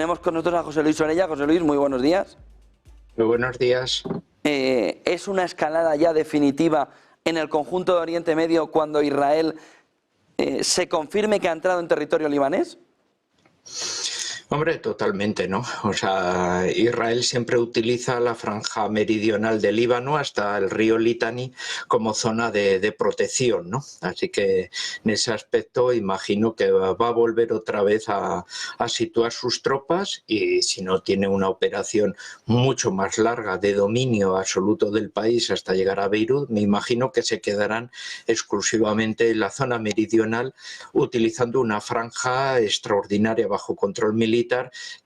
Tenemos con nosotros a José Luis Orella. José Luis, muy buenos días. Muy buenos días. ¿Es una escalada ya definitiva en el conjunto de Oriente Medio cuando Israel se confirme que ha entrado en territorio libanés? Hombre, totalmente, ¿no? O sea, Israel siempre utiliza la franja meridional del Líbano hasta el río Litani como zona de protección, ¿no? Así que en ese aspecto imagino que va a volver otra vez a situar sus tropas, y si no tiene una operación mucho más larga de dominio absoluto del país hasta llegar a Beirut, me imagino que se quedarán exclusivamente en la zona meridional utilizando una franja extraordinaria bajo control militar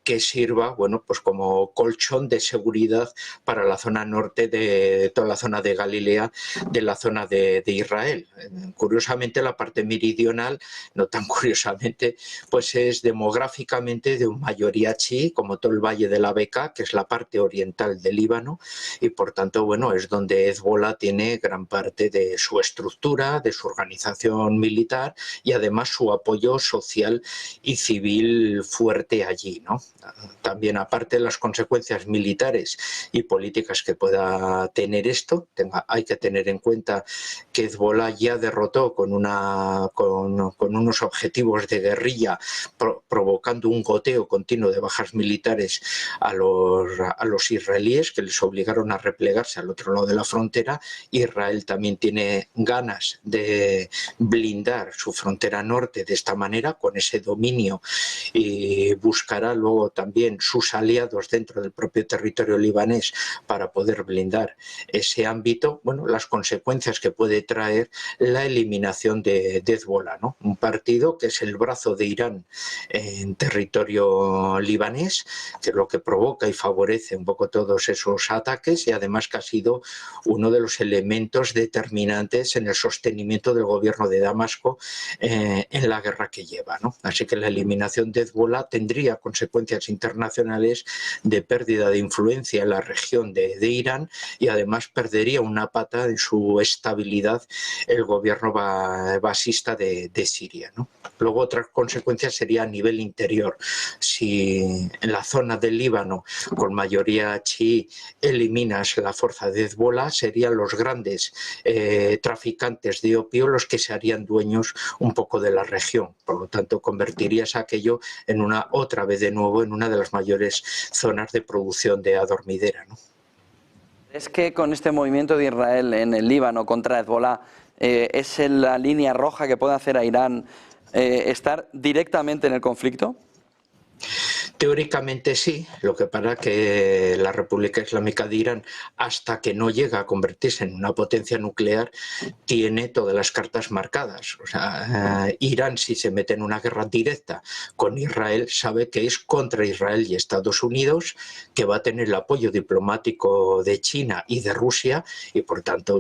que sirva, bueno, pues como colchón de seguridad para la zona norte de toda la zona de Galilea, de la zona de Israel. Curiosamente, la parte meridional, no tan curiosamente, pues es demográficamente de mayoría chií, como todo el Valle de la Beca, que es la parte oriental del Líbano, y por tanto, bueno, es donde Hezbollah tiene gran parte de su estructura, de su organización militar y además su apoyo social y civil fuerte allí, ¿no? También, aparte de las consecuencias militares y políticas que pueda tener esto, hay que tener en cuenta que Hezbollah ya derrotó con unos objetivos de guerrilla, provocando un goteo continuo de bajas militares a los israelíes, que les obligaron a replegarse al otro lado de la frontera. Israel también tiene ganas de blindar su frontera norte de esta manera, con ese dominio, y buscará luego también sus aliados dentro del propio territorio libanés para poder blindar ese ámbito. Bueno, las consecuencias que puede traer la eliminación de Hezbollah, ¿no? Un partido que es el brazo de Irán en territorio libanés, que es lo que provoca y favorece un poco todos esos ataques, y además que ha sido uno de los elementos determinantes en el sostenimiento del gobierno de Damasco en la guerra que lleva, ¿no? Así que la eliminación de Hezbollah tendría consecuencias internacionales de pérdida de influencia en la región de Irán, y además perdería una pata en su estabilidad el gobierno basista de Siria, ¿no? Luego, otras consecuencias sería a nivel interior. Si en la zona del Líbano, con mayoría chií, eliminas la fuerza de Hezbollah, serían los grandes traficantes de opio los que se harían dueños un poco de la región. Por lo tanto, convertirías aquello en otra vez de nuevo en una de las mayores zonas de producción de adormidera, ¿no? ¿Es que con este movimiento de Israel en el Líbano contra Hezbollah es la línea roja que puede hacer a Irán estar directamente en el conflicto? Teóricamente sí, lo que pasa es que la República Islámica de Irán, hasta que no llega a convertirse en una potencia nuclear, tiene todas las cartas marcadas. O sea, Irán, si se mete en una guerra directa con Israel, sabe que es contra Israel y Estados Unidos, que va a tener el apoyo diplomático de China y de Rusia, y por tanto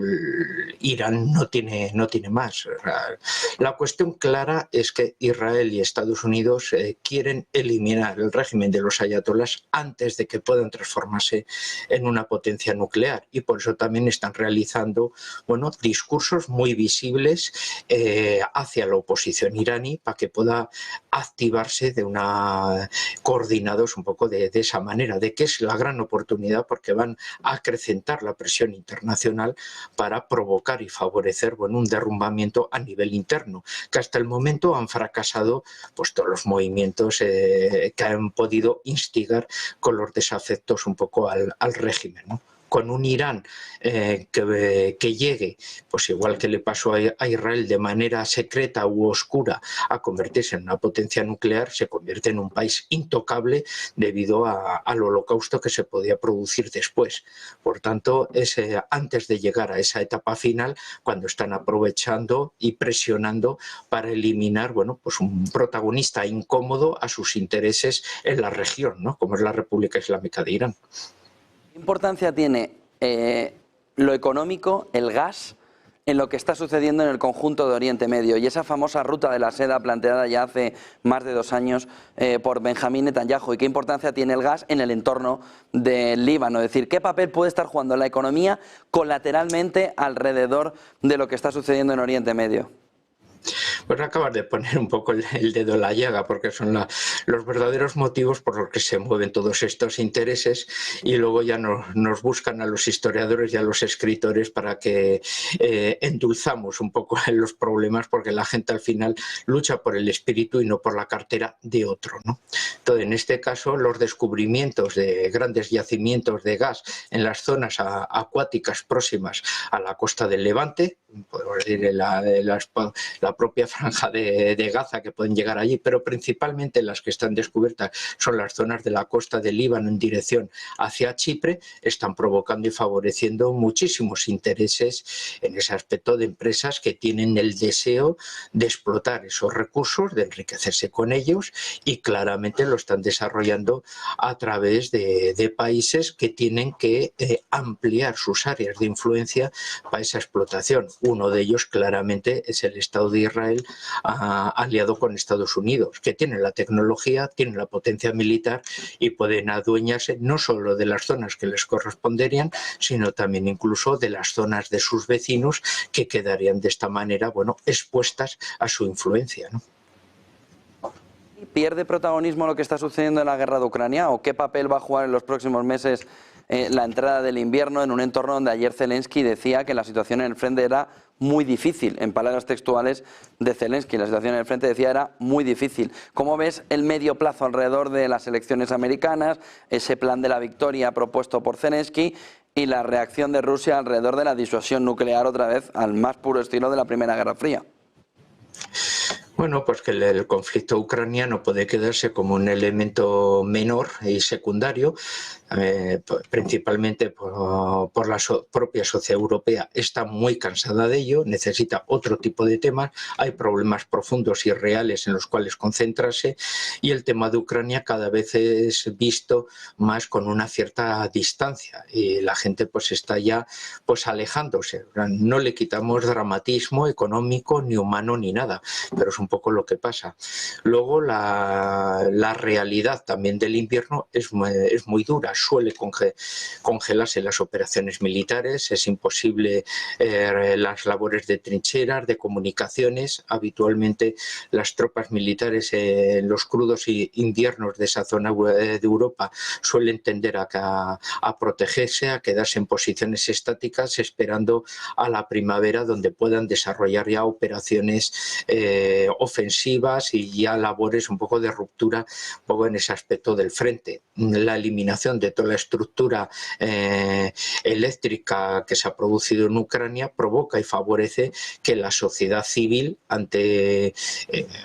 Irán no tiene más. O sea, la cuestión clara es que Israel y Estados Unidos quieren eliminar el régimen de los ayatolás antes de que puedan transformarse en una potencia nuclear, y por eso también están realizando, bueno, discursos muy visibles hacia la oposición iraní, para que pueda activarse coordinados un poco de esa manera, de que es la gran oportunidad, porque van a acrecentar la presión internacional para provocar y favorecer, bueno, un derrumbamiento a nivel interno, que hasta el momento han fracasado pues todos los movimientos que han podido instigar con los desafectos un poco al régimen, ¿no? Con un Irán que llegue, pues igual que le pasó a Israel, de manera secreta u oscura, a convertirse en una potencia nuclear, se convierte en un país intocable debido al holocausto que se podía producir después. Por tanto, es antes de llegar a esa etapa final cuando están aprovechando y presionando para eliminar, bueno, pues un protagonista incómodo a sus intereses en la región, ¿no? Como es la República Islámica de Irán. ¿Qué importancia tiene lo económico, el gas, en lo que está sucediendo en el conjunto de Oriente Medio y esa famosa ruta de la seda planteada ya hace más de 2 años por Benjamín Netanyahu? ¿Y qué importancia tiene el gas en el entorno del Líbano? Es decir, ¿qué papel puede estar jugando la economía colateralmente alrededor de lo que está sucediendo en Oriente Medio? Pues acabas de poner un poco el dedo en la llaga, porque son los verdaderos motivos por los que se mueven todos estos intereses, y luego ya nos buscan a los historiadores y a los escritores para que endulzamos un poco los problemas, porque la gente al final lucha por el espíritu y no por la cartera de otro, ¿no? Entonces, en este caso, los descubrimientos de grandes yacimientos de gas en las zonas acuáticas próximas a la costa del Levante, podemos decir la propia franja de Gaza, que pueden llegar allí, pero principalmente las que están descubiertas son las zonas de la costa del Líbano en dirección hacia Chipre, están provocando y favoreciendo muchísimos intereses en ese aspecto de empresas que tienen el deseo de explotar esos recursos, de enriquecerse con ellos, y claramente lo están desarrollando a través de países que tienen que ampliar sus áreas de influencia para esa explotación. Uno de ellos claramente es el Estado de Israel, aliado con Estados Unidos, que tienen la tecnología, tienen la potencia militar y pueden adueñarse no solo de las zonas que les corresponderían, sino también incluso de las zonas de sus vecinos, que quedarían de esta manera, bueno, expuestas a su influencia, ¿no? ¿Pierde protagonismo lo que está sucediendo en la guerra de Ucrania, o qué papel va a jugar en los próximos meses la entrada del invierno en un entorno donde ayer Zelensky decía que la situación en el frente era muy difícil? En palabras textuales de Zelensky, la situación en el frente, decía, era muy difícil. ¿Cómo ves el medio plazo alrededor de las elecciones americanas, ese plan de la victoria propuesto por Zelensky y la reacción de Rusia alrededor de la disuasión nuclear, otra vez al más puro estilo de la Primera Guerra Fría? Bueno, pues que el conflicto ucraniano puede quedarse como un elemento menor y secundario, principalmente por la propia sociedad europea. Está muy cansada de ello, necesita otro tipo de temas, hay problemas profundos y reales en los cuales concentrarse, y el tema de Ucrania cada vez es visto más con una cierta distancia, y la gente pues está ya pues alejándose. No le quitamos dramatismo económico, ni humano, ni nada, pero es un poco lo que pasa. Luego la realidad también del invierno es muy dura, suele congelarse las operaciones militares, es imposible las labores de trincheras, de comunicaciones. Habitualmente las tropas militares en los crudos inviernos de esa zona de Europa suelen tender a protegerse, a quedarse en posiciones estáticas, esperando a la primavera, donde puedan desarrollar ya operaciones ofensivas y ya labores un poco de ruptura, un poco en ese aspecto del frente. La eliminación de toda la estructura eléctrica que se ha producido en Ucrania provoca y favorece que la sociedad civil, ante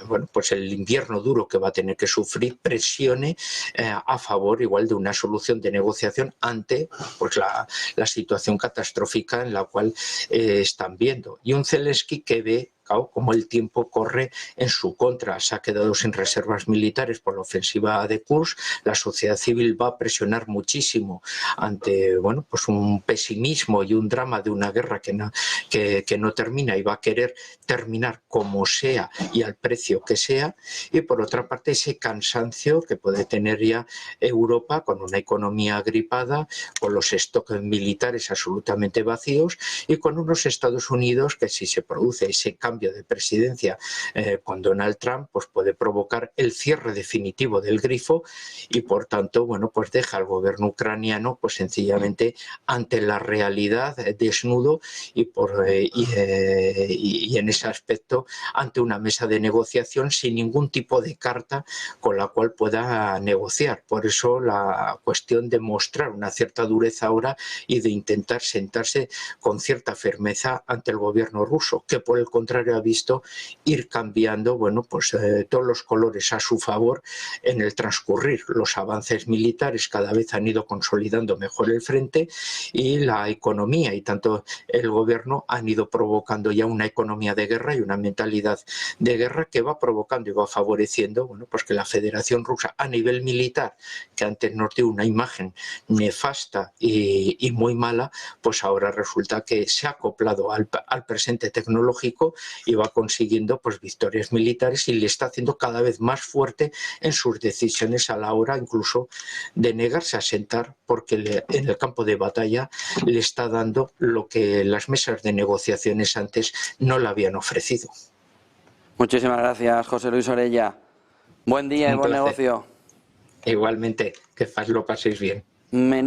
bueno, pues el invierno duro que va a tener que sufrir, presione a favor igual de una solución de negociación ante pues la situación catastrófica en la cual están viendo. Y un Zelensky que ve como el tiempo corre en su contra. Se ha quedado sin reservas militares por la ofensiva de Kursk. La sociedad civil va a presionar muchísimo ante, bueno, pues un pesimismo y un drama de una guerra que no termina, y va a querer terminar como sea y al precio que sea. Y por otra parte, ese cansancio que puede tener ya Europa, con una economía agripada, con los stocks militares absolutamente vacíos, y con unos Estados Unidos que, si se produce ese cambio de presidencia con Donald Trump, pues puede provocar el cierre definitivo del grifo, y por tanto, bueno, pues deja al gobierno ucraniano pues sencillamente ante la realidad, desnudo, y en ese aspecto ante una mesa de negociación sin ningún tipo de carta con la cual pueda negociar. Por eso la cuestión de mostrar una cierta dureza ahora y de intentar sentarse con cierta firmeza ante el gobierno ruso, que por el contrario ha visto ir cambiando, bueno, pues todos los colores a su favor en el transcurrir. Los avances militares cada vez han ido consolidando mejor el frente, y la economía y tanto el gobierno han ido provocando ya una economía de guerra y una mentalidad de guerra que va provocando y va favoreciendo, bueno, pues que la Federación Rusa a nivel militar, que antes nos dio una imagen nefasta y muy mala, pues ahora resulta que se ha acoplado al presente tecnológico y va consiguiendo pues victorias militares, y le está haciendo cada vez más fuerte en sus decisiones a la hora incluso de negarse a sentar, porque en el campo de batalla le está dando lo que las mesas de negociaciones antes no le habían ofrecido. Muchísimas gracias, José Luis Orella. Buen día y buen negocio. Igualmente, que lo paséis bien.